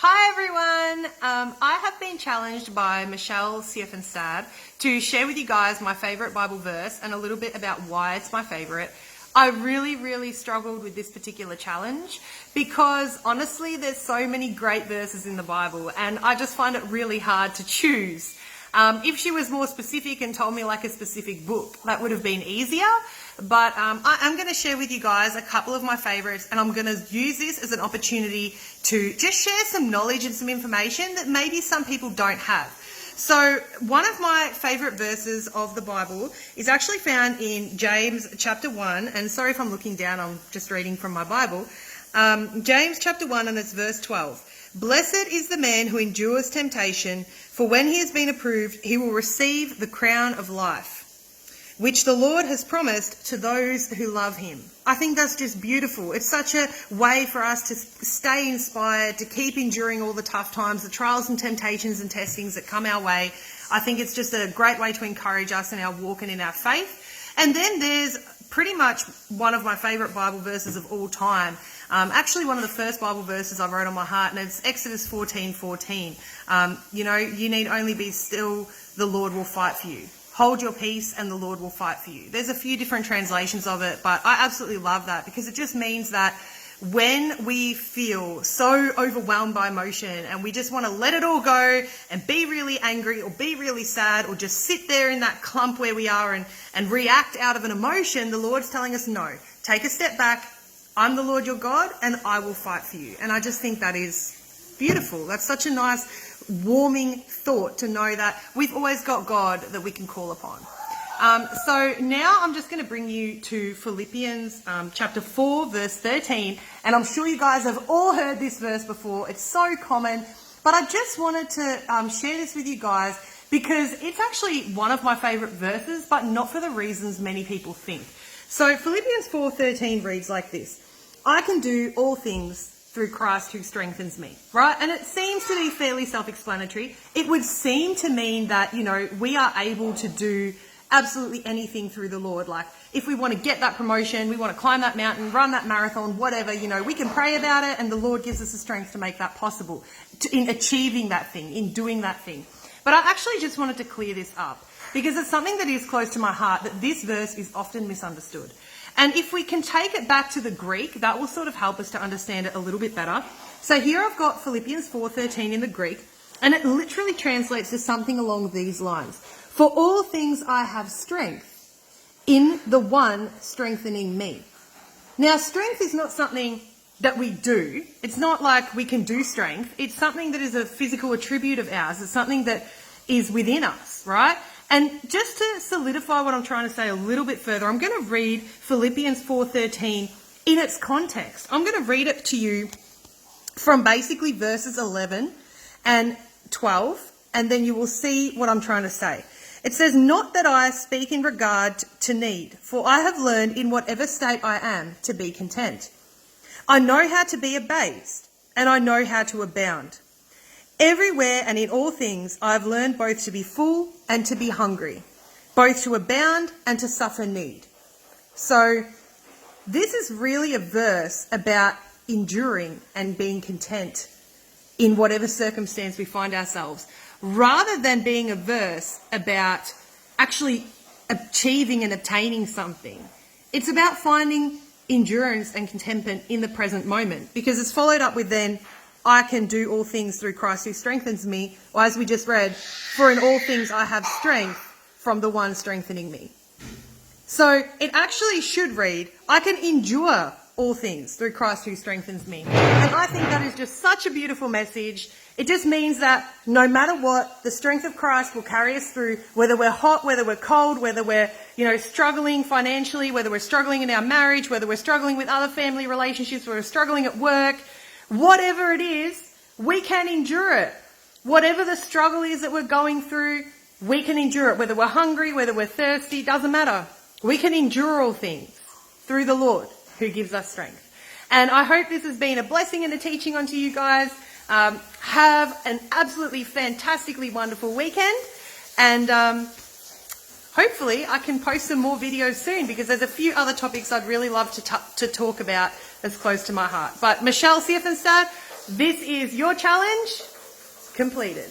Hi everyone, I have been challenged by Michelle Siefenstad to share with you guys my favourite Bible verse and a little bit about why it's my favourite. I really struggled with this particular challenge because honestly there's so many great verses in the Bible and I just find it really hard to choose. If she was more specific and told me like a specific book, that would have been easier. But I'm going to share with you guys a couple of my favourites, and I'm going to use this as an opportunity to just share some knowledge and some information that maybe some people don't have. So one of my favourite verses of the Bible is actually found in James chapter 1, and sorry if I'm looking down, I'm just reading from my Bible. James chapter 1 and it's verse 12. Blessed is the man who endures temptation, for when he has been approved, he will receive the crown of life, which the Lord has promised to those who love him. I think that's just beautiful. It's such a way for us to stay inspired, to keep enduring all the tough times, the trials and temptations and testings that come our way. I think it's just a great way to encourage us in our walk and in our faith. And then there's pretty much one of my favourite Bible verses of all time. Actually one of the first Bible verses I wrote on my heart, and it's Exodus 14:14. You need only be still, the Lord will fight for you. Hold your peace and the Lord will fight for you. There's a few different translations of it, but I absolutely love that because it just means that when we feel so overwhelmed by emotion and we just want to let it all go and be really angry or be really sad or just sit there in that clump where we are and react out of an emotion, the Lord's telling us, no, take a step back. I'm the Lord your God and I will fight for you. And I just think that is beautiful. That's such a nice, warming thought to know that we've always got God that we can call upon. So now I'm just going to bring you to Philippians chapter 4, verse 13. And I'm sure you guys have all heard this verse before. It's so common. But I just wanted to share this with you guys because it's actually one of my favourite verses, but not for the reasons many people think. So Philippians 4:13 reads like this. I can do all things through Christ who strengthens me, right? And it seems to be fairly self-explanatory. It would seem to mean that, we are able to do absolutely anything through the Lord. Like if we want to get that promotion, we want to climb that mountain, run that marathon, whatever, we can pray about it and the Lord gives us the strength to make that possible, in achieving that thing, in doing that thing. But I actually just wanted to clear this up because it's something that is close to my heart, that this verse is often misunderstood. And if we can take it back to the Greek, that will sort of help us to understand it a little bit better. So here I've got Philippians 4:13 in the Greek, and it literally translates to something along these lines. For all things I have strength in the one strengthening me. Now, strength is not something that we do. It's not like we can do strength. It's something that is a physical attribute of ours. It's something that is within us, right? And just to solidify what I'm trying to say a little bit further, I'm going to read Philippians 4:13 in its context. I'm going to read it to you from basically verses 11 and 12, and then you will see what I'm trying to say. It says, not that I speak in regard to need, for I have learned in whatever state I am to be content. I know how to be abased, and I know how to abound. Everywhere and in all things I have learned both to be full and to be hungry, both to abound and to suffer need. So this is really a verse about enduring and being content in whatever circumstance we find ourselves, rather than being a verse about actually achieving and obtaining something. It's about finding endurance and contentment in the present moment, because it's followed up with then, I can do all things through Christ who strengthens me, or as we just read, for in all things I have strength from the one strengthening me. So it actually should read, I can endure all things through Christ who strengthens me. And I think that is just such a beautiful message. It just means that no matter what, the strength of Christ will carry us through, whether we're hot, whether we're cold, whether we're, struggling financially, whether we're struggling in our marriage, whether we're struggling with other family relationships, whether we're struggling at work. Whatever it is, we can endure it. Whatever the struggle is that we're going through, we can endure it. Whether we're hungry, whether we're thirsty, doesn't matter. We can endure all things through the Lord who gives us strength. And I hope this has been a blessing and a teaching onto you guys. Have an absolutely fantastically wonderful weekend. And hopefully I can post some more videos soon because there's a few other topics I'd really love to talk about that's close to my heart. But Michelle Siefenstad, This is your challenge completed.